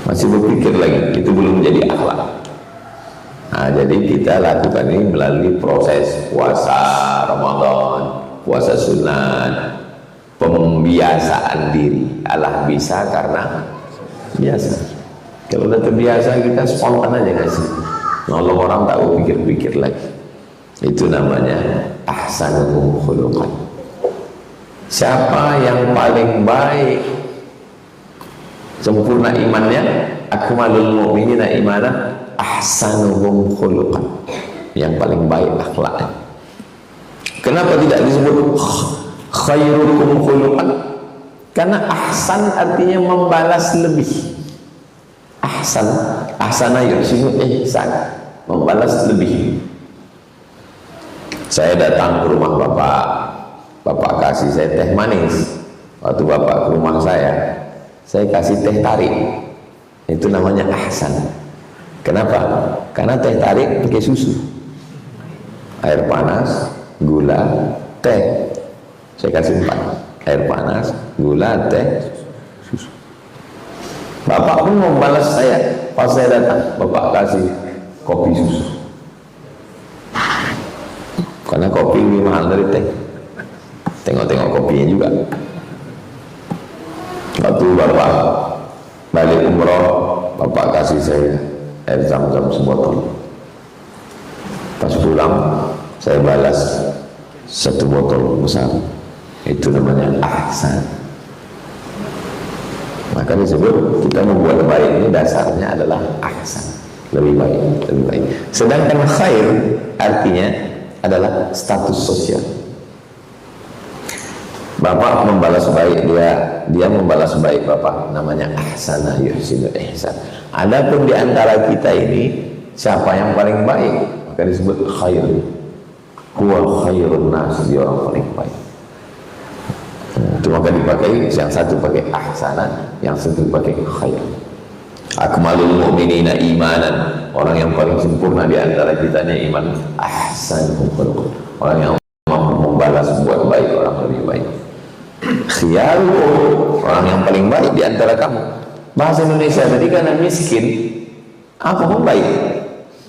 masih berpikir lagi, itu belum menjadi akhlak. Nah, jadi kita lakukan ini melalui proses puasa Ramadan, puasa sunat, pembiasaan diri. Allah bisa karena biasa. Kalau udah terbiasa kita spontan aja ngasih, nolong orang tak pikir-pikir lagi. Itu namanya ahsanuhum khuluqan. Siapa yang paling baik sempurna imannya, akmalul mu'minina imanah, ahsanuhum khuluqan, yang paling baik akhlaknya. Kenapa tidak disebut khairukum khuluqan? Karena ahsan artinya membalas lebih. Ahsan, ahsana yuhsinu ihsan, membalas lebih. Saya datang ke rumah bapak, bapak kasih saya teh manis. Waktu bapak ke rumah saya kasih teh tarik. Itu namanya ahsan. Kenapa? Karena teh tarik pakai susu, air panas, gula, teh. Saya kasih 4, air panas, gula, teh, susu. Bapak pun membalas saya pas saya datang, bapak kasih kopi susu. Karena kopi lebih mahal dari teh. Tengok-tengok kopinya juga. Waktu bapak balik umroh, bapak kasih saya air zam-zam sebotol. Pas pulang saya balas 1 botol besar. Itu namanya ahsan. Maka disebut kita membuat baik ini dasarnya adalah ahsan, lebih baik, lebih baik. Sedangkan khair artinya adalah status sosial. Bapak membalas baik dia membalas baik bapak, namanya ahsana yuhsinu ihsan. Adapun di antara kita ini siapa yang paling baik, maka disebut khair. Huwa khairun nas, dia orang paling baik. Itu maka dipakai, yang satu pakai ahsana, yang satu pakai khair. Akmalul mu'minina imanan, orang yang paling sempurna di antara kita ini iman, ahsanuhum khuluqan, orang yang mampu membalas buat baik orang lebih baik. Khiyarukum, orang yang paling baik di antara kamu. Bahasa Indonesia tadi karena miskin, apa pun baik.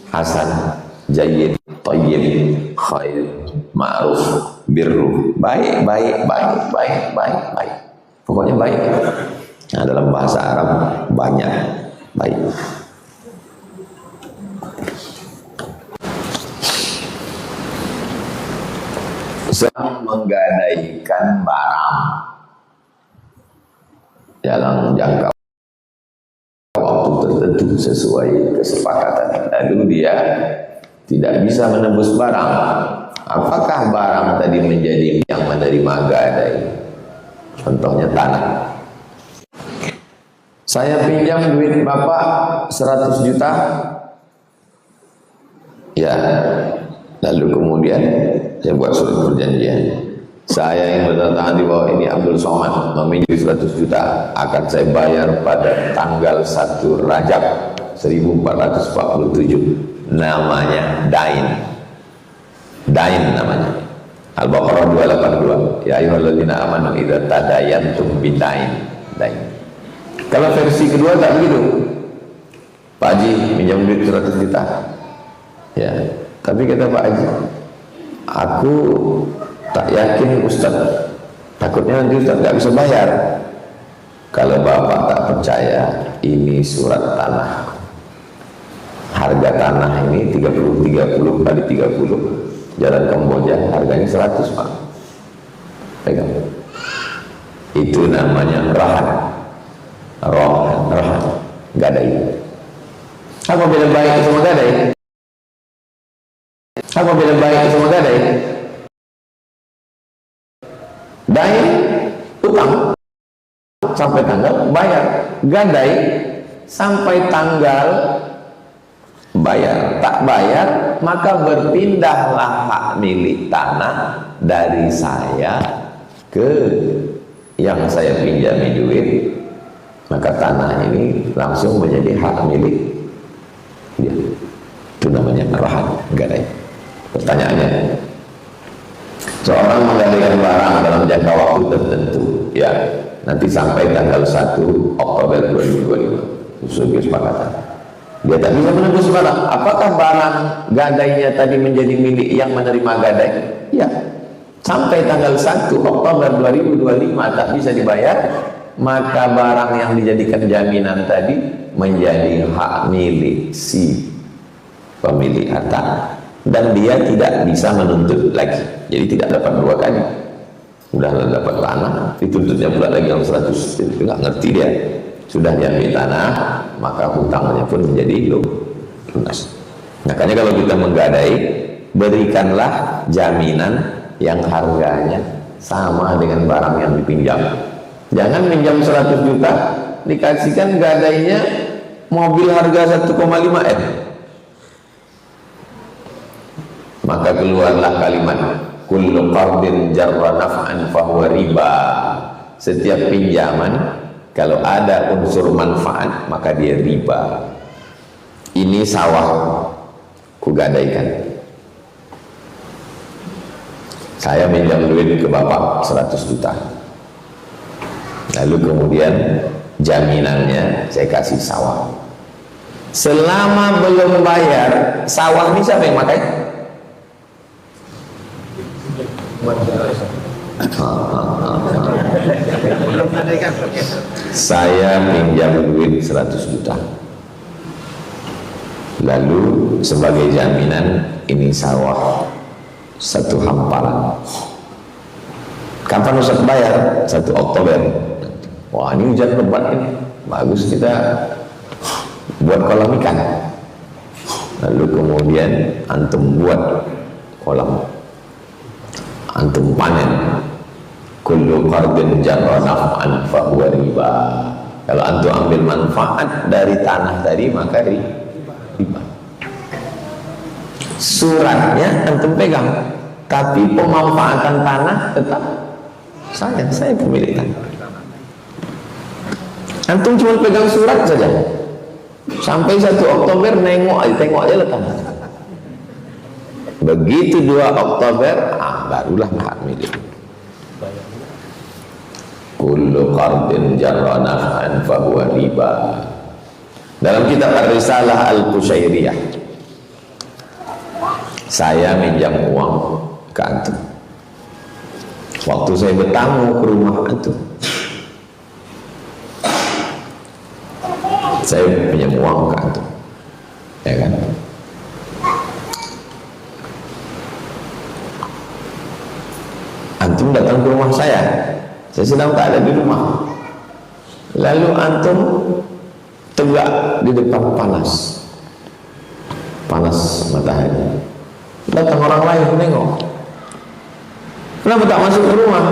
Hasan, jayyid, thayyib, khair, ma'ruf, birru, baik. Pokoknya baik. Nah, dalam bahasa Arab banyak baik. Sedang menggadaikan barang dalam jangka waktu tertentu sesuai kesepakatan, lalu dia tidak bisa menebus barang. Apakah barang tadi menjadi yang menerima gadai? Contohnya tanah. Saya pinjam duit bapak 100 juta, ya, lalu kemudian saya buat surat perjanjian. Saya yang bertanda di bawah ini Abdul Somad meminjam 100 juta, akan saya bayar pada tanggal 1 Rajab 1447. Namanya dain. Dain namanya. Al-Baqarah 282. Ya ayyuhalladzina amanu idza tadayantum bidain. Dain. Kalau versi kedua tak begitu. Pak Haji minjam duit 100 juta. Ya, tapi kata Pak Haji, aku tak yakin Ustaz, takutnya nanti Ustaz nggak bisa bayar. Kalau Bapak tak percaya, ini surat tanah. Harga tanah ini 30 kali 30, Jalan Kamboja harganya 100 Pak. Pegang. Itu namanya rahan. Rahan, gadai. Apa beda baik sama gadai? Apa beda baik sama gadai? Dain utang sampai tanggal bayar, gadai sampai tanggal bayar. Tak bayar maka berpindahlah hak milik tanah dari saya ke yang saya pinjami duit, maka tanah ini langsung menjadi hak milik dia. Itu namanya rahan, gadai. Pertanyaannya, seorang menggadaikan barang dalam jangka waktu tertentu, ya, nanti sampai tanggal 1 Oktober 2025. sebagai kesepakatan. Dia tak bisa menebus barang. Apakah barang gadainya tadi menjadi milik yang menerima gadai? Ya. Sampai tanggal 1 Oktober 2025 tak bisa dibayar, maka barang yang dijadikan jaminan tadi menjadi hak milik si pemilik harta, dan dia tidak bisa menuntut lagi. Jadi tidak dapat dua kali. Sudah dapat tanah, dituntutnya pula lagi yang 100, itu nggak ngerti dia. Sudah diambil tanah, maka hutangnya pun menjadi lunas. Makanya kalau kita menggadai, berikanlah jaminan yang harganya sama dengan barang yang dipinjam. Jangan pinjam 100 juta, dikasihkan gadainya mobil harga 1,5 M. Maka keluarlah kalimat kullu qardin jarra naf'an fahuwa riba. Setiap pinjaman kalau ada unsur manfaat maka dia riba. Ini sawah kugadaikan. Saya minjam duit ke bapak 100 juta. Lalu kemudian jaminannya saya kasih sawah. Selama belum bayar, sawah ini siapa yang pakai? Saya pinjam duit 100 juta. Lalu sebagai jaminan ini sawah 1 hamparan. Kapan Ustaz bayar? 1 Oktober. Wah, ini hujan lebat ini. Bagus kita buat kolam ikan. Lalu kemudian antum buat kolam. Antum panen. Kullu qardin jarra naf'an fahuwa riba. Kalau antum ambil manfaat dari tanah tadi maka riba. Suratnya antum pegang, tapi pemanfaatan tanah tetap saya pemilik tanah. Antum cuma pegang surat saja. Sampai 1 Oktober tengok aja lah tanah. Begitu 2 Oktober, barulah hak milik. Kullu qardin jarra naf'an fahuwa riba. Dalam kitab Ar-Risalah Al-Qushairiyah, saya minjam uang ke antum. Waktu saya bertamu ke rumah antum, saya pinjam uang ke antum, ya kan? Antum datang ke rumah saya sedang tak ada di rumah. Lalu antum tegak di depan panas matahari. Datang orang lain menengok. Kenapa tak masuk ke rumah?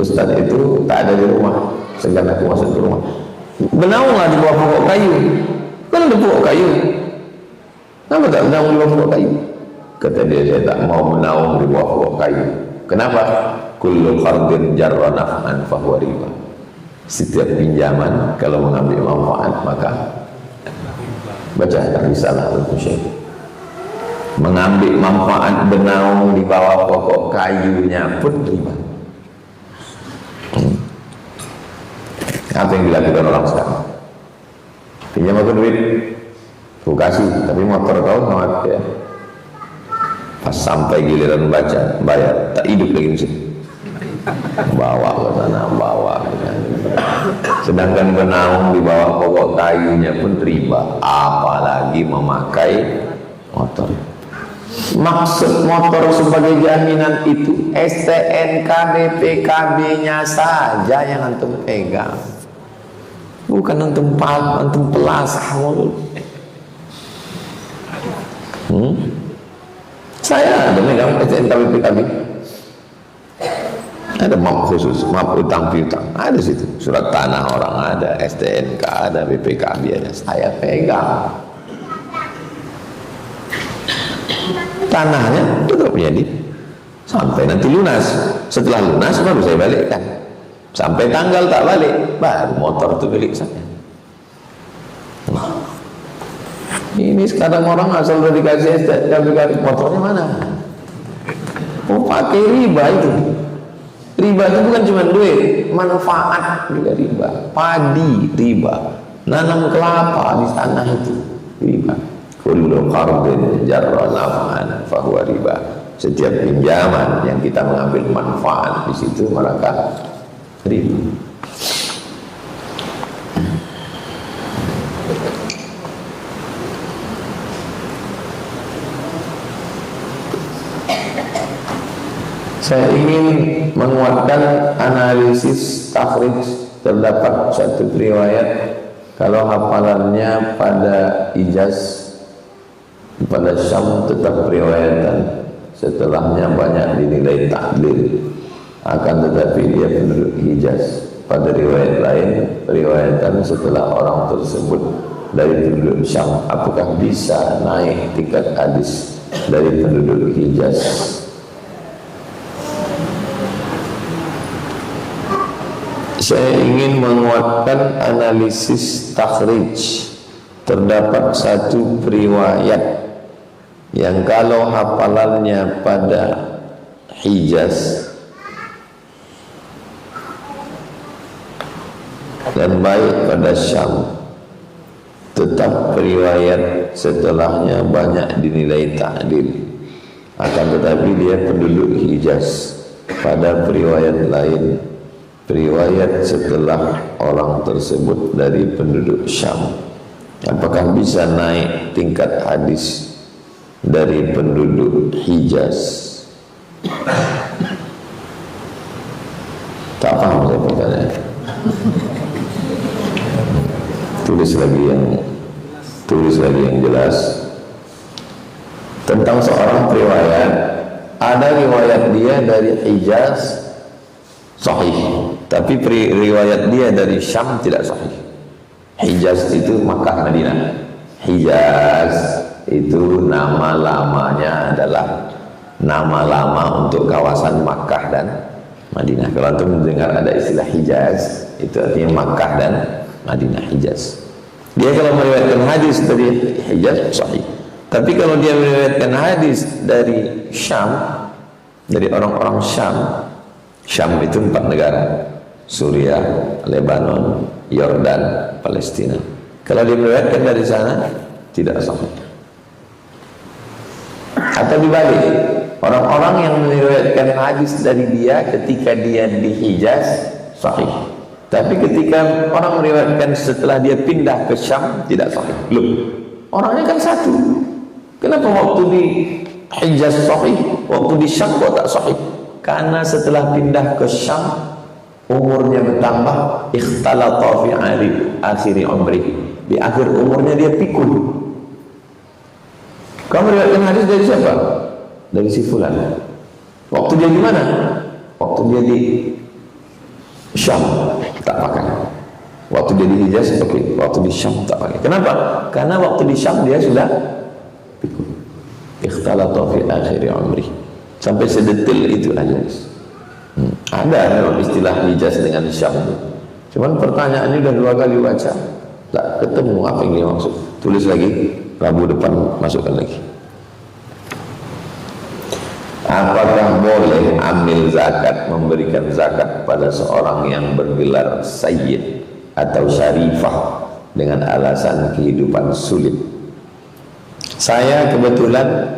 Ustaz itu tak ada di rumah. Segan aku masuk ke rumah. Benaunglah di bawah pokok kayu. Kan ada pokok kayu. Kenapa tak benaung di bawah pokok kayu? Kata dia, saya tak mau menaung di bawah pokok kayu. Kenapa? Kullu qardin jarra naf'an fahuwa riba. Setiap pinjaman kalau mengambil manfaat maka baca Risalah Al-Qushairiyah. Mengambil manfaat benaung di bawah pokok kayunya pun riba. Apa yang dilakukan orang sekarang? Pinjam aku duit, aku kasih, tapi motor kau sama ya. Pas sampai giliran bayar, tak hidup lagi mesin. Bawa ke sana, bawa ke sana. Sedangkan benaung di bawah pokok kayunya pun riba, apalagi memakai motor. Maksud motor sebagai jaminan itu STNK BPKB-nya saja yang antum pegang, bukan antum pelas. Saya ada megang STNK BPKB, ada map khusus, map utang piutang, ada situ, surat tanah orang ada, STNK ada, BPKB ada, saya pegang. Tanahnya tetap jadi sampai nanti lunas. Setelah lunas baru saya balikkan. Sampai tanggal tak balik, baru motor itu milik saya. Ini sekarang orang asal udah dikasih STNK, motornya mana? Oh, pakai riba itu. Riba itu bukan cuma duit, manfaat juga riba. Padi riba, nanam kelapa di sana itu riba. Kullu qardin jarra naf'an fahuwa riba. Setiap pinjaman yang kita mengambil manfaat di situ maka riba. Saya ingin menguatkan analisis takhrij. Terdapat satu riwayat kalau hafalannya pada Hijaz, pada Syam tetap riwayatan, setelahnya banyak dinilai takdir. Akan tetapi dia penduduk Hijaz. Pada riwayat lain, riwayatan setelah orang tersebut dari penduduk Syam. Apakah bisa naik tingkat hadis dari penduduk Hijaz? Saya ingin menguatkan analisis takhrij. Terdapat satu riwayat yang kalau hafalannya pada Hijaz dan baik pada Syam, tetap riwayat setelahnya banyak dinilai ta'dil. Akan tetapi dia penduduk Hijaz. Pada riwayat lain, riwayat setelah orang tersebut dari penduduk Syam, apakah bisa naik tingkat hadis dari penduduk Hijaz? Tak paham saya pertanyaan. Tulis lagi yang jelas tentang seorang riwayat. Ada riwayat dia dari Hijaz sahih, tapi riwayat dia dari Syam tidak sahih. Hijaz itu Makkah Madinah. Hijaz itu nama lamanya adalah nama lama untuk kawasan Makkah dan Madinah. Kalau antum mendengar ada istilah Hijaz, itu artinya Makkah dan Madinah. Hijaz. Dia kalau meriwayatkan hadis dari Hijaz sahih. Tapi kalau dia meriwayatkan hadis dari Syam, dari orang-orang Syam, Syam itu 4 negara: Suriah, Lebanon, Yordan, Palestina. Kalau dia meriwayatkan dari sana tidak sahih. Atau dibalik, orang-orang yang meriwayatkan hadis dari dia ketika dia di Hijaz sahih. Tapi ketika orang meriwayatkan setelah dia pindah ke Syam tidak sahih. Loh, orangnya kan satu. Kenapa waktu di Hijaz sahih, waktu di Syam kok tak sahih? Karena setelah pindah ke Syam umurnya bertambah, ikhtalata fi akhir umri. Di akhir umurnya dia pikun. Kamu meriwayatkan hadis dari siapa? Dari si fulan. Waktu dia di mana? Waktu dia di Syam tak pakai. Waktu dia di Hijaz oke, waktu di Syam tak pakai. Kenapa? Karena waktu di Syam dia sudah pikun. Ikhtalata fi akhir umri. Sampai sedetil itu aja. Ada memang istilah Hijaz dengan Syam. Cuman pertanyaannya udah 2 kali baca, tak ketemu apa yang dia maksud. Tulis lagi, Rabu depan masukkan lagi. Apakah boleh ambil zakat, memberikan zakat pada seorang yang bergelar sayyid atau syarifah dengan alasan kehidupan sulit? Saya kebetulan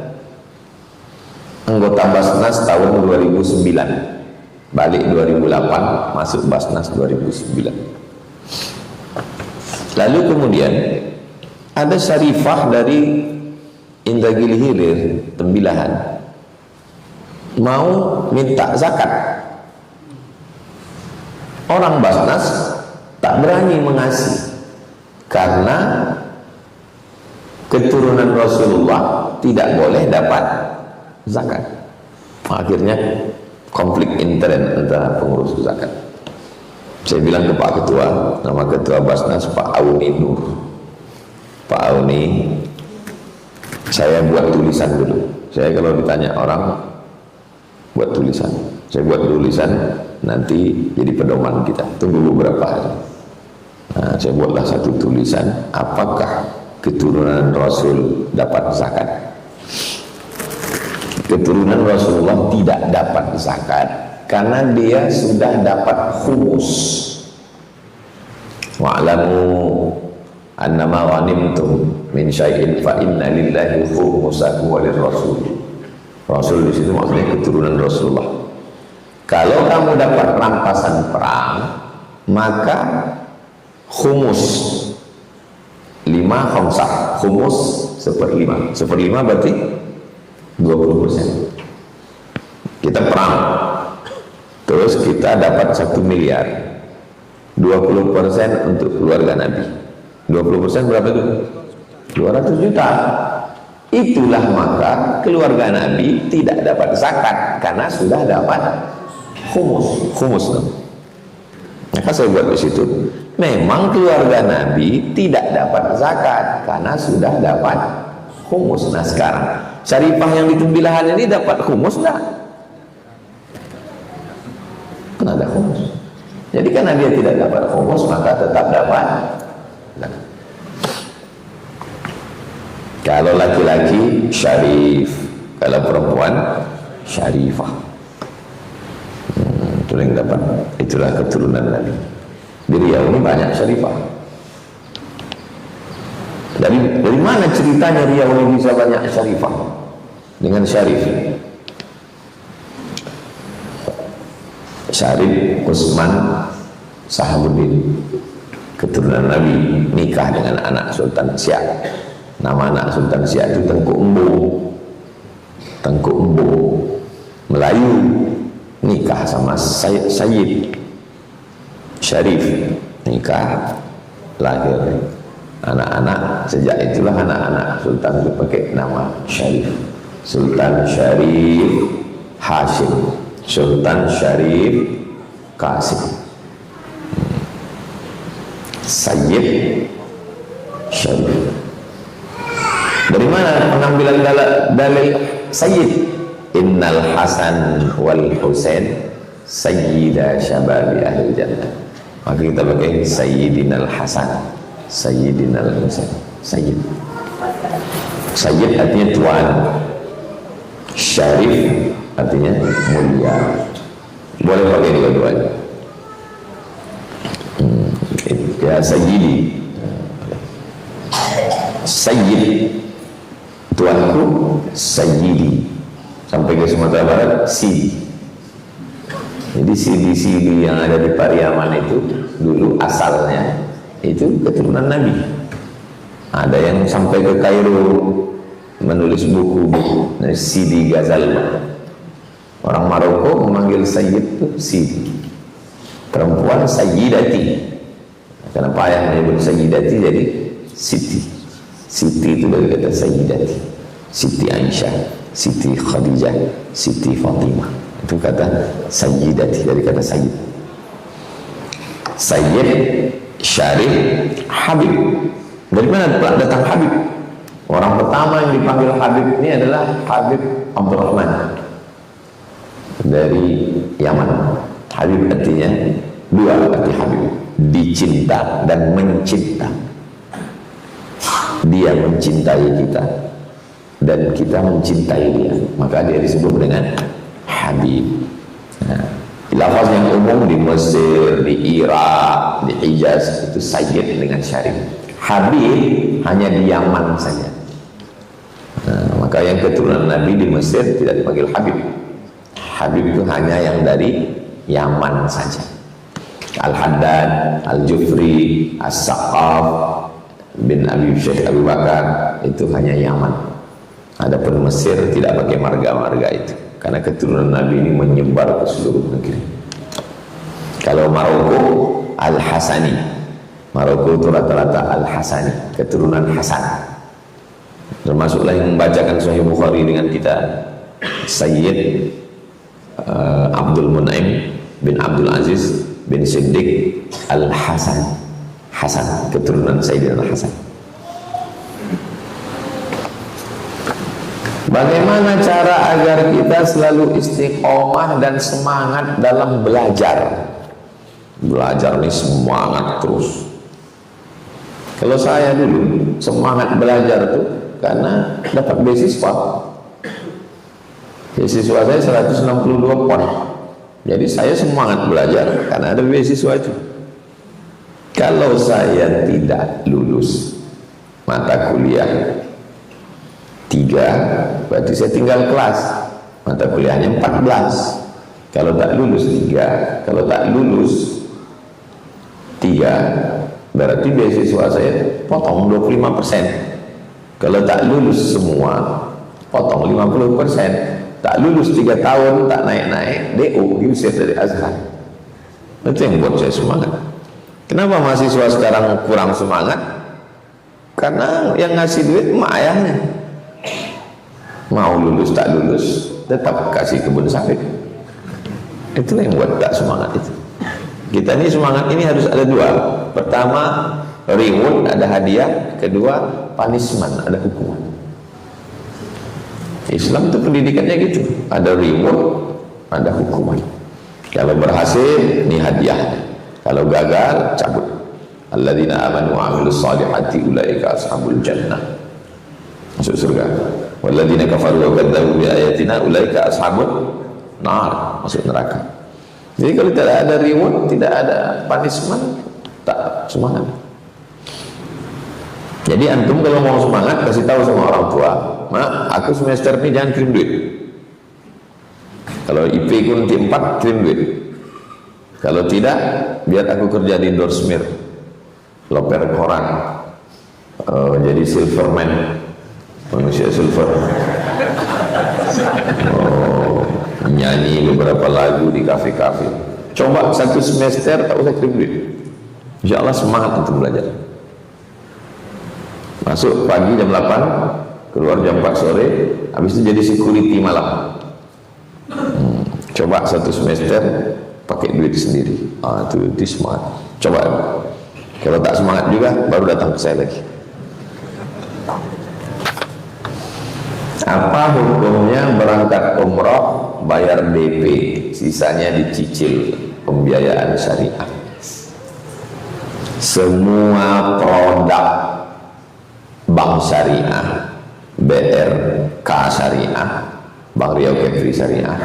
anggota Basnas tahun 2009, balik 2008, masuk Basnas 2009. Lalu kemudian ada syarifah dari Indragiri Hilir, Tembilahan, mau minta zakat. Orang Basnas tak berani mengasih karena keturunan Rasulullah tidak boleh dapat zakat. Akhirnya konflik intern antara pengurus zakat. Saya bilang ke Pak Ketua, nama Ketua Basnas Pak Auni Nur. Pak Auni, saya buat tulisan dulu. Saya kalau ditanya orang buat tulisan, saya buat tulisan nanti jadi pedoman kita. Tunggu beberapa hari. Nah, saya buatlah satu tulisan, apakah keturunan Rasul dapat zakat? Keturunan Rasulullah tidak dapat zakat karena dia sudah dapat khumus. Wa'lamu annama ghanimtum min syai'in fa inna lillahi khumsahu wa lirrasul. Rasul di situ maksudnya keturunan Rasulullah. Kalau kamu dapat rampasan perang, maka khumus 5 khamsah, khumus 1/5. 1/5 berarti 20%. Kita perang, terus kita dapat 1 miliar, 20% untuk keluarga Nabi. 20% berapa itu? 200 juta. Itulah maka keluarga Nabi tidak dapat zakat karena sudah dapat khumus. Maka saya buat di situ. Memang keluarga Nabi tidak dapat zakat karena sudah dapat khumus. Nah sekarang Syarifah yang di Tembilahan ini dapat khumus enggak? Kan ada khumus. Jadi karena dia tidak dapat khumus maka tetap dapat. Kalau laki-laki syarif, kalau perempuan syarifah. Itu yang dapat. Itulah keturunan Nabi. Di Riau ini banyak syarifah. Dari mana ceritanya Riau ini bisa banyak syarifah dengan syarif? Syarif Utsman Sahabuddin, keturunan Nabi, nikah dengan anak Sultan Siak. Nama anak Sultan Siak itu Tengku Embu Melayu, nikah sama Sayyid Syarif, nikah, lahir anak-anak. Sejak itulah anak-anak Sultan itu pakai nama Syarif. Sultan Syarif Hashim, Sultan Syarif Qasim, Sayyid Syarif. Dari mana pengambilan dalil Sayyid? Innal Hasan wal Husain sayyida syababi ahli jannah. Maka kita pakai Sayyidinal Hasan, Sayyidinal Husain. Sayyid artinya tuan, Syarif artinya mulia. Boleh pakai dua-duanya. Ya Sayyidi, Sayyid tuanku, Sayyidi. Sampai ke Sumatera Barat Sidi. Jadi Sidi yang ada di Pariaman itu dulu asalnya itu keturunan Nabi. Ada yang sampai ke Kairo menulis buku-buku Sidi Ghazali. Orang Maroko memanggil Sayyid itu Sidi. Perempuan Sayyidati. Kenapa ayah menyebut Sayyidati jadi Siti? Siti itu dari kata Sayyidati. Siti Aisyah, Siti Khadijah, Siti Fatimah. Itu kata Sayyidati dari kata Sayyid. Sayyid, Syarif, Habib. Dari mana datang Habib? Orang pertama yang dipanggil Habib ini adalah Habib Abdurrahman dari Yaman. Habib artinya dua arti Habib, dicinta dan mencinta. Dia mencintai kita dan kita mencintai dia, maka dia disebut dengan Habib. Nah, lafaz yang umum di Mesir, di Irak, di Hijaz itu Sayyid dengan Syarif. Habib hanya di Yaman saja. Nah, maka yang keturunan Nabi di Mesir tidak dipanggil Habib. Habib itu hanya yang dari Yaman saja. Al-Haddad, Al-Jufri, As-Saqaf bin Syekh Abu Bakar itu hanya Yaman. Adapun Mesir tidak pakai marga-marga itu karena keturunan Nabi ini menyebar ke seluruh negeri. Kalau Maroko Al-Hasani, Maroko itu rata-rata Al-Hasani, keturunan Hasan. Termasuklah yang membacakan Sahih Bukhari dengan kita Sayyid Abdul Mun'im bin Abdul Aziz bin Siddiq Al-Hasan. Hasan, keturunan Sayyidina Al-Hasan. Bagaimana cara agar kita selalu istiqomah dan semangat dalam belajar? Belajar ini semangat terus. Kalau saya dulu semangat belajar tuh karena dapat beasiswa. Beasiswa saya 162 pon. Jadi saya semangat belajar karena ada beasiswa itu. Kalau saya tidak lulus mata kuliah 3, berarti saya tinggal kelas, mata kuliahnya 14. Kalau tak lulus 3, kalau tak lulus 3, berarti beasiswa saya potong 25%. Kalau tak lulus semua, potong 50%. Tak lulus 3 tahun, tak naik-naik, DO, diusir dari Azhar. Itu yang buat saya semangat. Kenapa mahasiswa sekarang kurang semangat? Karena yang ngasih duit emak ayahnya. Mau lulus tak lulus, tetap kasih kebun sawit. Itulah yang buat tak semangat itu. Kita ini semangat ini harus ada 2. Pertama, reward, ada hadiah. Kedua, punishment, ada hukuman. Islam itu pendidikannya gitu, ada reward, ada hukuman. Kalau berhasil, ini hadiahnya. Kalau gagal, cabut. Alladzina amanu wa amilus salihati ulaika ashabul jannah, masuk surga. Walladzina kafaru wa kadzdzabu bi ayatina ulaika ashabun nar, masuk neraka. Jadi kalau tidak ada reward, tidak ada punishment, tak semangat. Jadi antum kalau mau semangat, kasih tahu sama orang tua, "Mak, aku semester ini jangan kirim duit. Kalau IP ku nanti 4, kirim duit. Kalau tidak, biar aku kerja di Dorsmir, loper koran, jadi silverman, manusia silver, nyanyi beberapa lagu di kafe-kafe. Coba 1 semester tak usah kirim duit, insya Allah semangat untuk belajar. Masuk pagi jam 8, keluar jam 4 sore, habis itu jadi security malam. Coba 1 semester pakai duit sendiri, itu semangat. Coba, kalau tak semangat juga baru datang ke saya lagi. Apa hukumnya berangkat umroh bayar DP, sisanya dicicil pembiayaan syariah? Semua produk bank syariah, BRK syariah, Bank Riau Kepri syariah,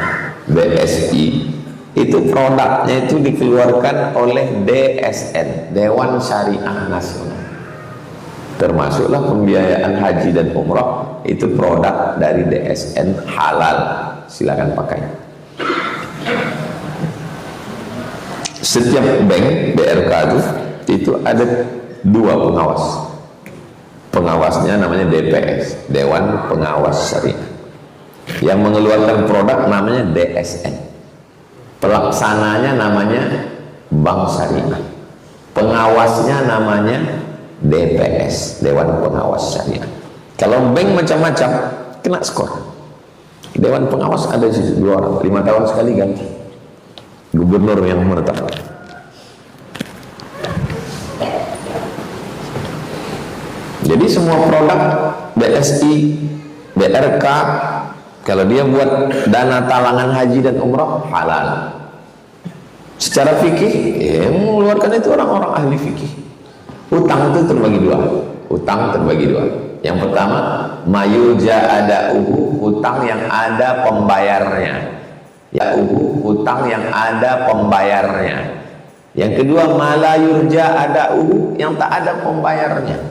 BSI, itu produknya itu dikeluarkan oleh DSN, Dewan Syariah Nasional. Termasuklah pembiayaan haji dan umrah, itu produk dari DSN, halal, silakan pakai. Setiap bank BRK itu ada 2 pengawas. Pengawasnya namanya DPS, Dewan Pengawas Syariah. Yang mengeluarkan produk namanya DSN. Pelaksananya namanya Bank Syariah. Pengawasnya namanya DPS, Dewan Pengawas Syariah. Kalau bank macam-macam, kena skor. Dewan Pengawas ada 2 orang, 5 tahun sekali ganti. Gubernur yang menetapkan. Jadi semua produk BSI, BRK, kalau dia buat dana talangan haji dan umrah, halal. Secara fikih, yang mengeluarkan itu orang-orang ahli fikih. Utang itu terbagi 2. Utang terbagi 2. Yang pertama, mayurja ada hutang yang ada pembayarnya. Ya hutang yang ada pembayarnya. Yang kedua, malayurja ada yang tak ada pembayarnya.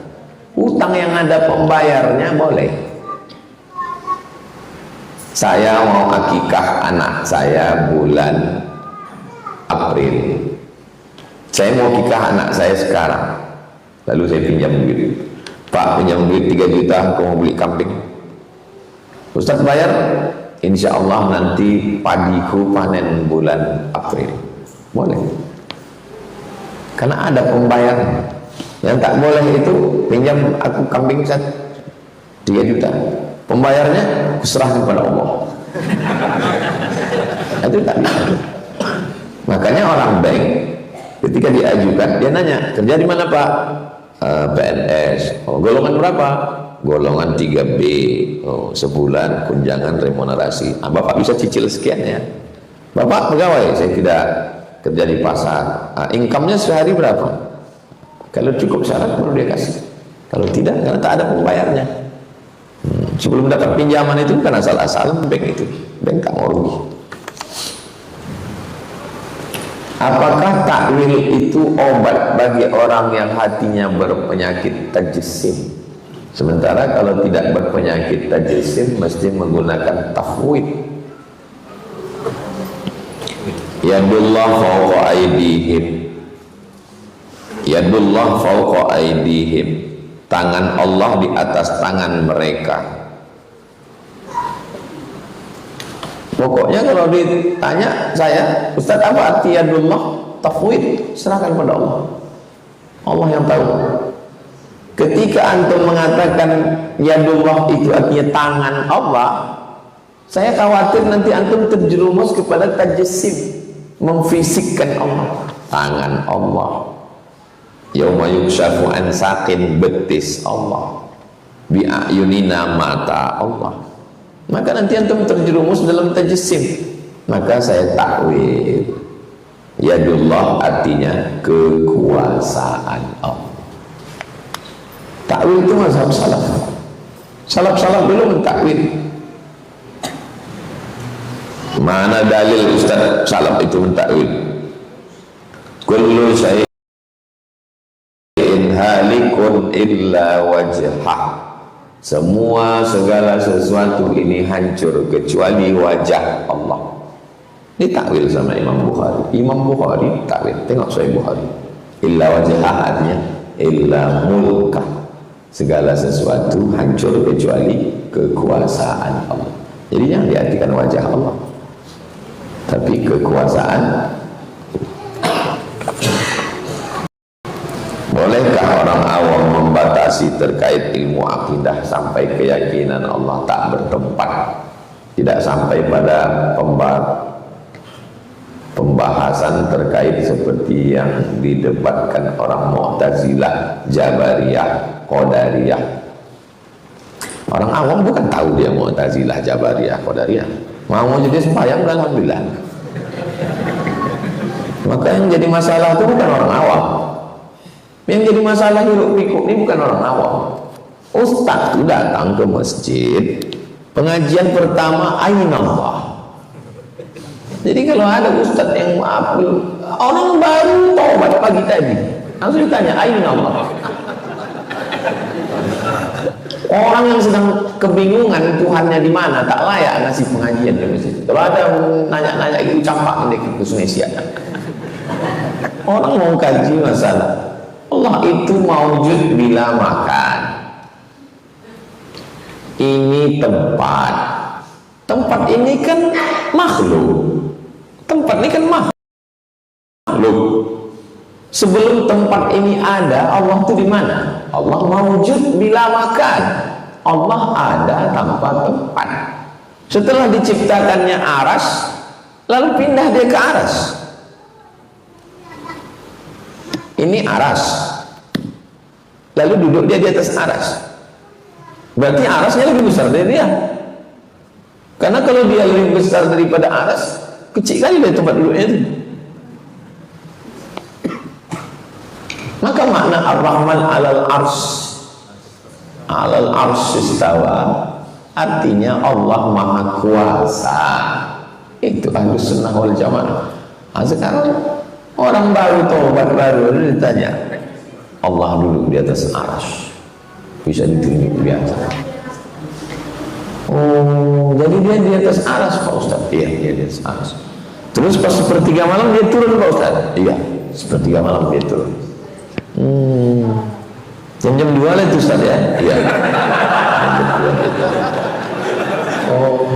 Utang yang ada pembayarnya boleh. Saya mau akikah anak saya bulan April. Saya mau akikah anak saya sekarang. Lalu saya pinjam duit. Pak, pinjam duit 3 juta, aku mau beli kambing. Ustaz bayar? Insya Allah nanti padiku panen bulan April. Boleh. Karena ada pembayaran. Yang tak boleh itu pinjam aku kambing 3 juta. Pembayarnya kuserahkan kepada Allah. Itu tak bisa. Makanya orang bank ketika diajukan, dia nanya, kerja di mana Pak? PNS. Oh, golongan berapa? Golongan 3B. Oh, sebulan tunjangan remunerasi. Bapak bisa cicil sekian ya. Bapak pegawai, saya tidak kerja di pasar. Income-nya sehari berapa? Kalau cukup syarat baru dia kasih. Kalau tidak, karena tak ada pembayarnya. Sebelum dapat pinjaman itu bukan asal-asalan bank itu. Bank tak mau rugi. Apakah takwil itu itu obat bagi orang yang hatinya berpenyakit tajsim. Sementara kalau tidak berpenyakit tajsim mesti menggunakan tafwid. Yadullah fawqa aydihim, yadullah fawqa aydihim, tangan Allah di atas tangan mereka. Pokoknya kalau ditanya saya, Ustaz apa arti yadullah? Tafwid, serahkan pada Allah. Allah yang tahu. Ketika antum mengatakan yadullah itu artinya tangan Allah, saya khawatir nanti antum terjerumus kepada tajsim, memfisikkan Allah. Tangan Allah, yauma yukshafu an saqin, betis Allah, bi'ayunina, mata Allah. Maka nanti antum terjerumus dalam tajsim. Maka saya takwil, yadullah artinya kekuasaan Allah. Takwil itu mazhab salaf. Salaf dulu mentakwil. Mana dalil Ustaz salaf itu mentakwil? Kullu syai'in halikun illa wajhah. Semua segala sesuatu ini hancur kecuali wajah Allah. Ini takwil sama Imam Bukhari. Imam Bukhari takwil. Tengok Sahih Bukhari. Illa wajhah artinya illa mulkah. Segala sesuatu hancur kecuali kekuasaan Allah. Jadi jangan diartikan wajah Allah, tapi kekuasaan. Bolehkah orang awam membatasi terkait ilmu akidah sampai keyakinan Allah tak bertempat, tidak sampai pada pembahasan terkait seperti yang didebatkan orang Mu'tazilah, Jabariyah, Qadariyah. Orang awam bukan tahu dia Mu'tazilah, Jabariyah, Qadariyah. Mau jadi sembahyang, alhamdulillah. Maka yang jadi masalah itu bukan orang awam. Yang jadi masalah hiruk pikuk ini bukan orang awam. Ustaz itu datang ke masjid, pengajian pertama Aina Allah. Jadi kalau ada ustaz yang maaf, orang baru taubat pagi tadi, langsung ditanya Aina Allah. Orang yang sedang kebingungan Tuhannya di mana, tak layak ngasih pengajian di masjid. Kalau ada nanya-nanya itu campak nih ke Indonesia. Orang mau kaji masalah Allah itu maujud bila makan. Ini tempat. Tempat ini kan makhluk. Tempat ini kan makhluk. Sebelum tempat ini ada, Allah itu di mana? Allah maujud bila makan. Allah ada tanpa tempat. Setelah diciptakannya aras, lalu pindah dia ke aras. Ini aras, lalu duduk dia di atas aras. Berarti arasnya lebih besar dari dia. Karena kalau dia lebih besar daripada aras, kecil kali dari tempat duduknya itu. Maka makna Ar-Rahman alal ars istawa artinya Allah Maha Kuasa. Itu Ahlus Sunnah wal Jamaah. Nah, sekarang orang baru taubat baru ditanya Allah duduk di atas arsy, bisa ditunjuk biasa. Oh, jadi dia di atas arsy Pak Ustaz? Iya, dia di atas arsy. Terus pas sepertiga malam dia turun Pak Ustaz? Iya, sepertiga malam dia turun. Jam 2 lah itu Ustaz ya? Iya. Oh.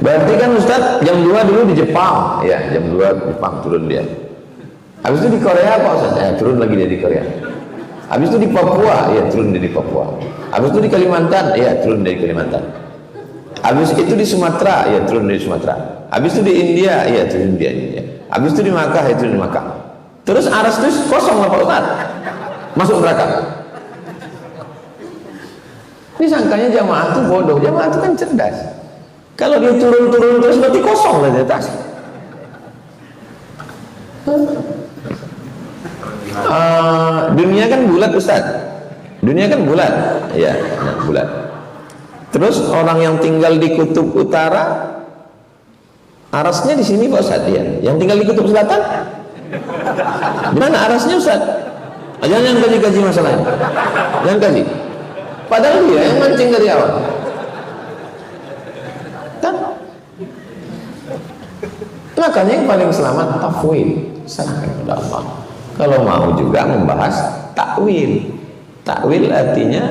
Berarti kan Ustaz jam 2 dulu di Jepang. Ya, jam 2 Jepang turun dia. Habis itu di Korea Pak Ustaz? Turun lagi dia di Korea. Habis itu di Papua, ya turun dia di Papua. Habis itu di Kalimantan, ya turun dari Kalimantan. Habis itu di Sumatera, ya turun dari Sumatera. Habis itu di India, ya turun di India. Habis itu di Makkah, ya turun di Makkah. Terus aras itu kosong lah Pak Ustaz, masuk neraka. Ini sangkanya jamaah itu bodoh. Jamaah itu kan cerdas. Kalau dia turun-turun terus berarti kosong lah di atas. Dunia kan bulat Ustaz. Dunia kan bulat, ya, bulat. Terus orang yang tinggal di kutub utara, arasnya di sini Pak Ustaz ya. Yang tinggal di kutub selatan, Mana arasnya Ustaz? Jangan kaji masalahnya. Jangan kaji. Padahal dia yang mancing dari awal. Kan? Makanya yang paling selamat tafwid. Serahkan kepada Allah. Kalau mau juga membahas takwil. Takwil artinya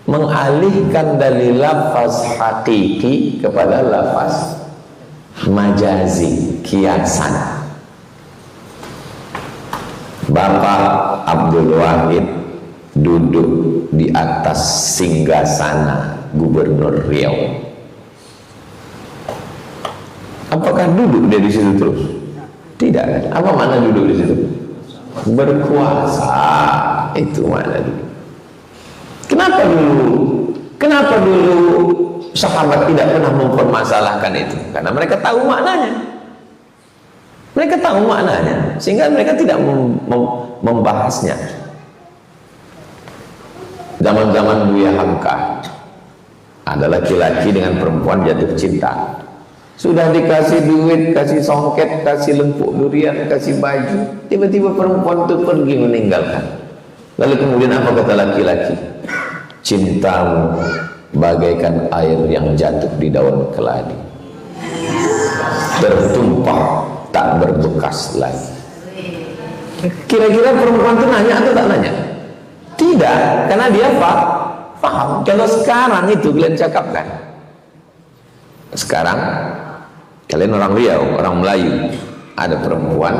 mengalihkan dari lafaz hakiki kepada lafaz majazi, kiasan. Bapak Abdul Wahid duduk di atas singgasana Gubernur Riau. Apakah duduk dia di situ terus? Tidak. Apa makna duduk di situ? Berkuasa. Itu makna duduk. Kenapa dulu sahabat tidak pernah mempermasalahkan itu? Karena mereka tahu maknanya. Mereka tahu maknanya, sehingga mereka tidak membahasnya. Zaman-zaman Buya Hamka, ada laki-laki dengan perempuan jatuh cinta. Sudah dikasih duit, kasih songket, kasih lempuk durian, kasih baju. Tiba-tiba perempuan itu pergi meninggalkan. Lalu kemudian apa kata laki-laki? Cintamu bagaikan air yang jatuh di daun keladi, tertumpah tak berbekas lagi. Kira-kira perempuan itu nanya atau tak nanya? Tidak, karena dia paham. Kalau sekarang itu kalian cakapkan, sekarang kalian orang Riau, orang Melayu, ada perempuan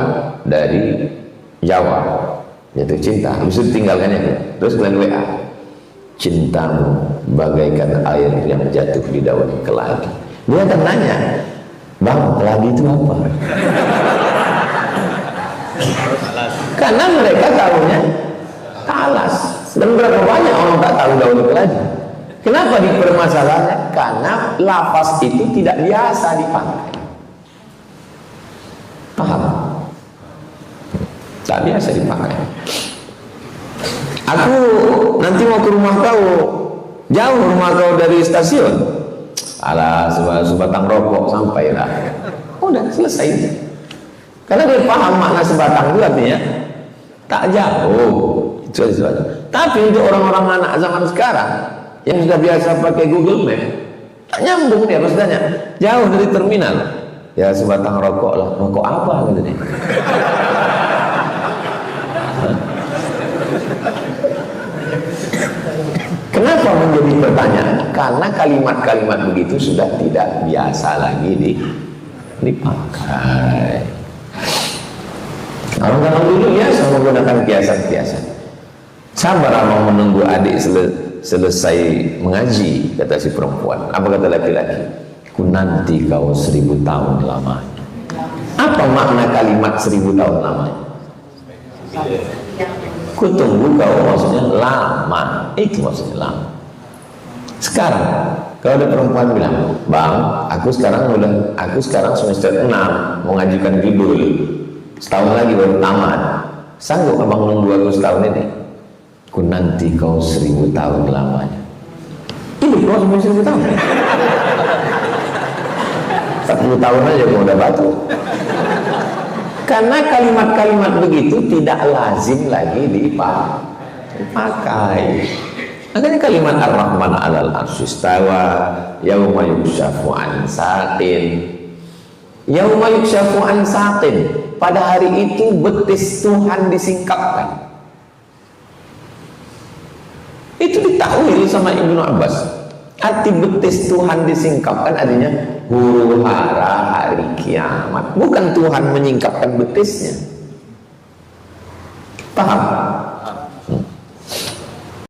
dari Jawa jatuh cinta, bisa tinggalkannya, terus kalian WA, cintamu bagaikan air yang jatuh di daun keladi. Dia akan nanya, Bang, keladi itu apa? Karena mereka tahunya talas. Dan berapa banyak orang tak tahu daun keladi? Kenapa dipermasalahkan? Karena lafaz itu tidak biasa dipakai. Paham? Tak biasa dipakai. Aku nanti mau ke rumah kau. Jauh rumah kau dari stasiun. Alah, sebatang rokok sampailah. Udah selesai. Karena dia paham makna sebatang itu artinya tak jauh. Itu aja. Tapi untuk orang-orang anak zaman sekarang yang sudah biasa pakai Google Map, tak nyambung dia maksudnya. Jauh dari terminal. Ya sebatang rokok lah. Rokok apa katanya? Kenapa menjadi pertanyaan? Karena kalimat-kalimat begitu sudah tidak biasa lagi dipakai. Orang-orang dulu biasa menggunakan kiasan-kiasan. Sabar mau menunggu adik selesai mengaji, kata si perempuan. Apa kata laki-laki? Ku nanti kau 1000 tahun lamanya. Apa makna kalimat 1000 tahun lamanya? Ku tunggu kau, maksudnya lama. Itu maksudnya lama. Sekarang kalau ada perempuan bilang, Bang, aku sekarang semester 6 mau ngajukan judul, setahun lagi baru tamat. Sanggup abang nunggu aku setahun ini? Ku nanti kau 1000 tahun lamanya. Hidup kau sampai 1000 tahun. 40 tahun aja kau udah batu. Karena kalimat-kalimat begitu tidak lazim lagi dipakai. Makanya kalimat Ar-Rahman 'alal 'arsy istawa, yauma yukshafu an saqin. Yauma yukshafu an saqin. Pada hari itu betis Tuhan disingkapkan. Itu ditakwil sama Ibnu Abbas. Arti betis Tuhan disingkapkan artinya huru hara hari kiamat. Bukan Tuhan menyingkapkan betisnya.